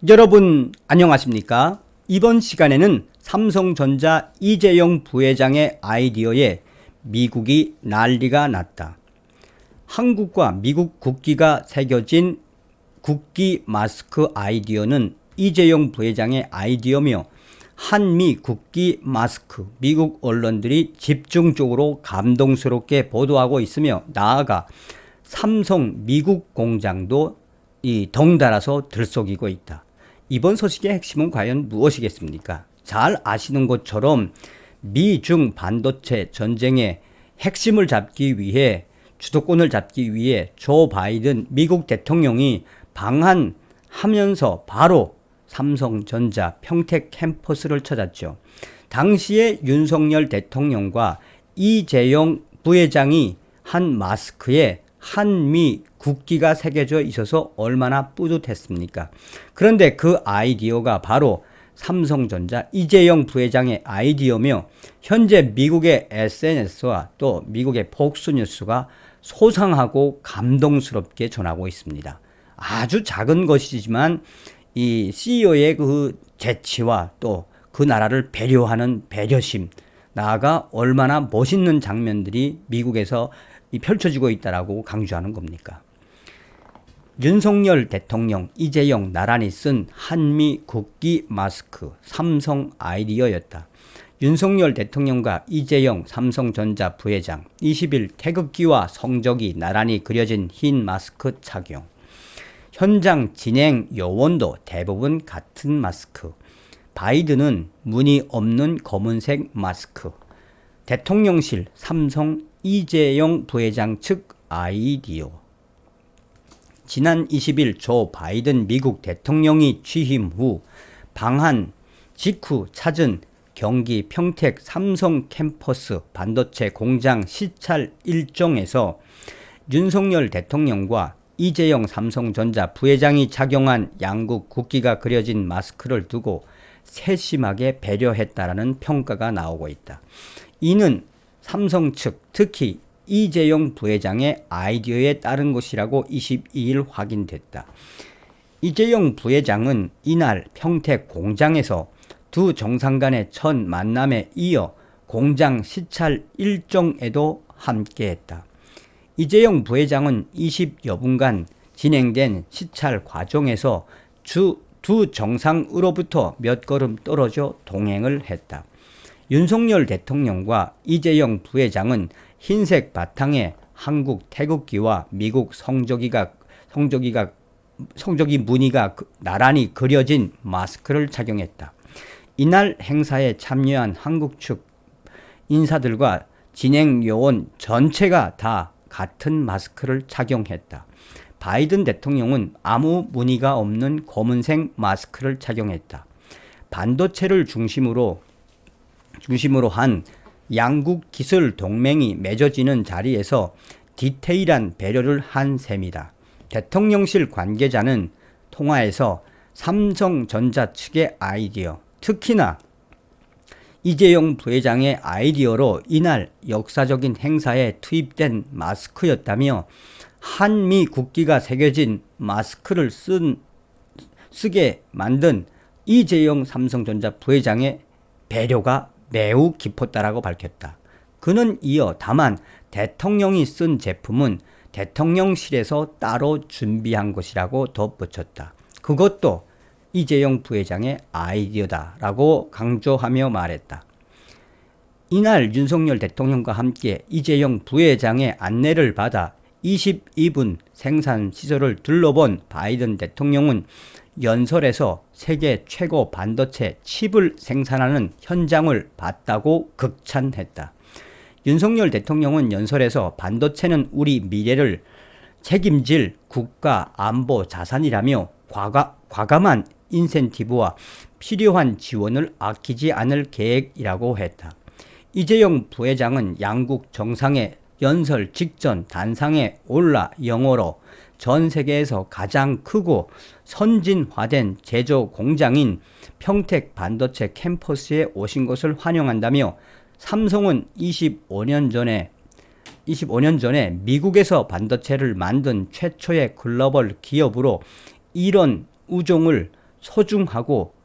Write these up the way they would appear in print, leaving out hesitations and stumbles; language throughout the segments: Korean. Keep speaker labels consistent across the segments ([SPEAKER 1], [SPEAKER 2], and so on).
[SPEAKER 1] 여러분 안녕하십니까? 이번 시간에는 삼성전자 이재용 부회장의 아이디어에 미국이 난리가 났다. 한국과 미국 국기가 새겨진 국기 마스크 아이디어는 이재용 부회장의 아이디어며 한미 국기 마스크 미국 언론들이 집중적으로 감동스럽게 보도하고 있으며 나아가 삼성 미국 공장도 덩달아서 들썩이고 있다. 이번 소식의 핵심은 과연 무엇이겠습니까? 잘 아시는 것처럼 미중 반도체 전쟁의 핵심을 잡기 위해 주도권을 잡기 위해 조 바이든 미국 대통령이 방한하면서 바로 삼성전자 평택 캠퍼스를 찾았죠. 당시에 윤석열 대통령과 이재용 부회장이 한 마스크에 한미 국기가 새겨져 있어서 얼마나 뿌듯했습니까? 그런데 그 아이디어가 바로 삼성전자 이재용 부회장의 아이디어며 현재 미국의 SNS와 또 미국의 폭스뉴스가 소상하고 감동스럽게 전하고 있습니다. 아주 작은 것이지만 이 CEO의 그 재치와 또 그 나라를 배려하는 배려심, 나아가 얼마나 멋있는 장면들이 미국에서 펼쳐지고 있다라고 강조하는 겁니까? 윤석열 대통령, 이재용 나란히 쓴 한미 국기 마스크 삼성 아이디어였다. 윤석열 대통령과 이재용 삼성전자 부회장 20일 태극기와 성적이 나란히 그려진 흰 마스크 착용. 현장 진행 요원도 대부분 같은 마스크. 바이든은 무늬 없는 검은색 마스크. 대통령실 삼성 이재용 부회장 측 아이디어. 지난 20일 조 바이든 미국 대통령이 취임 후 방한 직후 찾은 경기 평택 삼성 캠퍼스 반도체 공장 시찰 일정에서 윤석열 대통령과 이재용 삼성전자 부회장이 착용한 양국 국기가 그려진 마스크를 두고 세심하게 배려했다라는 평가가 나오고 있다. 이는 삼성 측, 특히 이재용 부회장의 아이디어에 따른 것이라고 22일 확인됐다. 이재용 부회장은 이날 평택 공장에서 두 정상 간의 첫 만남에 이어 공장 시찰 일정에도 함께했다. 이재용 부회장은 20여 분간 진행된 시찰 과정에서 두 정상으로부터 몇 걸음 떨어져 동행을 했다. 윤석열 대통령과 이재용 부회장은 흰색 바탕에 한국 태극기와 미국 성적이 무늬가 나란히 그려진 마스크를 착용했다. 이날 행사에 참여한 한국 측 인사들과 진행 요원 전체가 다 같은 마스크를 착용했다. 바이든 대통령은 아무 무늬가 없는 검은색 마스크를 착용했다. 반도체를 중심으로 한 양국 기술 동맹이 맺어지는 자리에서 디테일한 배려를 한 셈이다. 대통령실 관계자는 통화에서 삼성전자 측의 아이디어, 특히나 이재용 부회장의 아이디어로 이날 역사적인 행사에 투입된 마스크였다며 한미 국기가 새겨진 마스크를 쓰게 만든 이재용 삼성전자 부회장의 배려가 매우 깊었다라고 밝혔다. 그는 이어 다만 대통령이 쓴 제품은 대통령실에서 따로 준비한 것이라고 덧붙였다. 그것도 이재용 부회장의 아이디어다라고 강조하며 말했다. 이날 윤석열 대통령과 함께 이재용 부회장의 안내를 받아 22분 생산 시설을 둘러본 바이든 대통령은 연설에서 세계 최고 반도체 칩을 생산하는 현장을 봤다고 극찬했다. 윤석열 대통령은 연설에서 반도체는 우리 미래를 책임질 국가 안보 자산이라며 과감한 인센티브와 필요한 지원을 아끼지 않을 계획이라고 했다. 이재용 부회장은 양국 정상의 연설 직전 단상에 올라 영어로 전 세계에서 가장 크고 선진화된 제조 공장인 평택 반도체 캠퍼스에 오신 것을 환영한다며 삼성은 25년 전에 미국에서 반도체를 만든 최초의 글로벌 기업으로 이런 우정을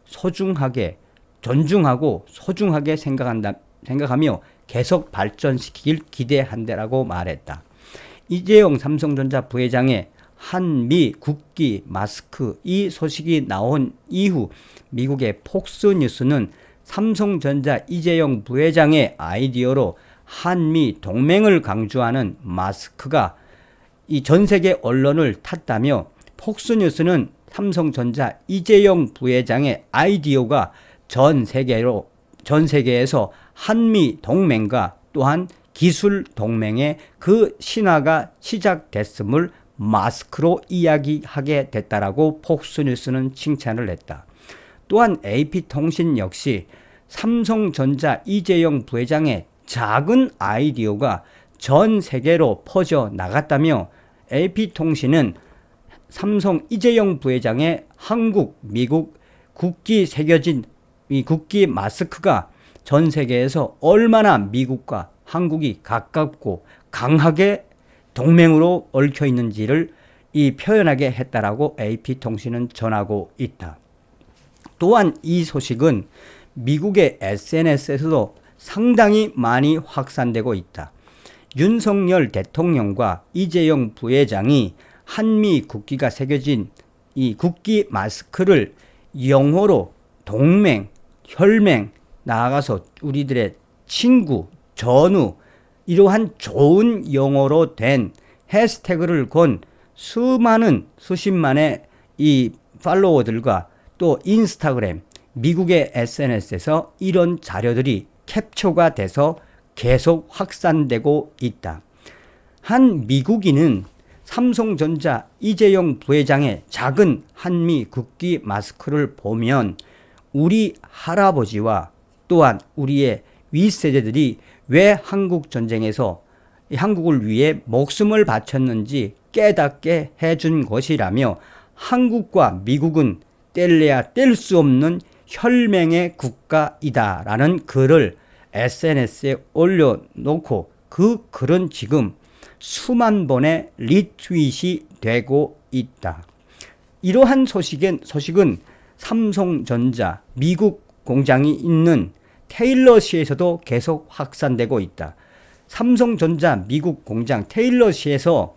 [SPEAKER 1] 소중하게 존중하고 소중하게 생각하며 계속 발전시키길 기대한다라고 말했다. 이재용 삼성전자 부회장의 한미 국기 마스크 이 소식이 나온 이후 미국의 폭스뉴스는 삼성전자 이재용 부회장의 아이디어로 한미 동맹을 강조하는 마스크가 이 전 세계 언론을 탔다며 폭스뉴스는 삼성전자 이재용 부회장의 아이디어가 전 세계에서 한미 동맹과 또한 기술 동맹의 그 신화가 시작됐음을 마스크로 이야기하게 됐다라고 폭스뉴스는 칭찬을 했다. 또한 AP통신 역시 삼성전자 이재용 부회장의 작은 아이디어가 전 세계로 퍼져 나갔다며 AP통신은 삼성 이재용 부회장의 한국, 미국 국기 새겨진 이 국기 마스크가 전 세계에서 얼마나 미국과 한국이 가깝고 강하게 동맹으로 얽혀 있는지를 표현하게 했다라고 AP통신은 전하고 있다. 또한 이 소식은 미국의 SNS에서도 상당히 많이 확산되고 있다. 윤석열 대통령과 이재용 부회장이 한미 국기가 새겨진 이 국기 마스크를 영어로 동맹, 혈맹, 나아가서 우리들의 친구, 전우 이러한 좋은 영어로 된 해시태그를 건 수십만의 이 팔로워들과 또 인스타그램, 미국의 SNS에서 이런 자료들이 캡처가 돼서 계속 확산되고 있다. 한 미국인은 삼성전자 이재용 부회장의 작은 한미 국기 마스크를 보면 우리 할아버지와 또한 우리의 윗세대들이 왜 한국 전쟁에서 한국을 위해 목숨을 바쳤는지 깨닫게 해준 것이라며 한국과 미국은 뗄래야 뗄 수 없는 혈맹의 국가이다라는 글을 SNS에 올려놓고 그 글은 지금 수만 번의 리트윗이 되고 있다. 이러한 소식은 삼성전자 미국 공장이 있는 테일러시에서도 계속 확산되고 있다. 삼성전자 미국 공장 테일러시에서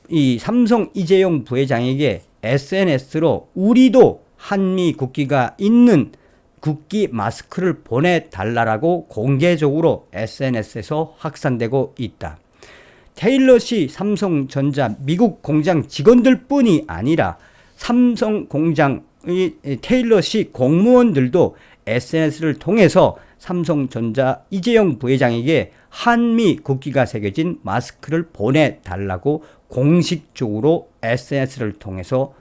[SPEAKER 1] 이 삼성 이재용 부회장에게 SNS로 우리도 한미 국기가 있는 국기 마스크를 보내달라고 공개적으로 SNS에서 확산되고 있다. 테일러시 삼성전자 미국 공장 직원들뿐이 아니라 삼성 공장의 테일러시 공무원들도 SNS를 통해서 삼성전자 이재용 부회장에게 한미 국기가 새겨진 마스크를 보내달라고 공식적으로 SNS를 통해서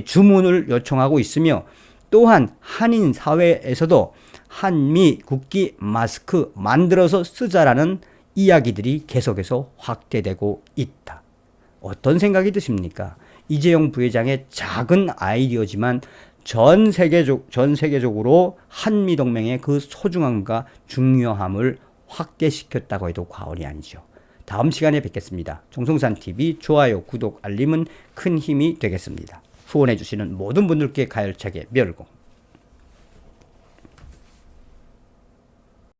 [SPEAKER 1] 주문을 요청하고 있으며 또한 한인 사회에서도 한미 국기 마스크 만들어서 쓰자라는 이야기들이 계속해서 확대되고 있다. 어떤 생각이 드십니까? 이재용 부회장의 작은 아이디어지만 전 세계적으로 한미동맹의 그 소중함과 중요함을 확대시켰다고 해도 과언이 아니죠. 다음 시간에 뵙겠습니다. 정성산TV 좋아요, 구독, 알림은 큰 힘이 되겠습니다. 후원해주시는 모든 분들께 가열차게 멸공.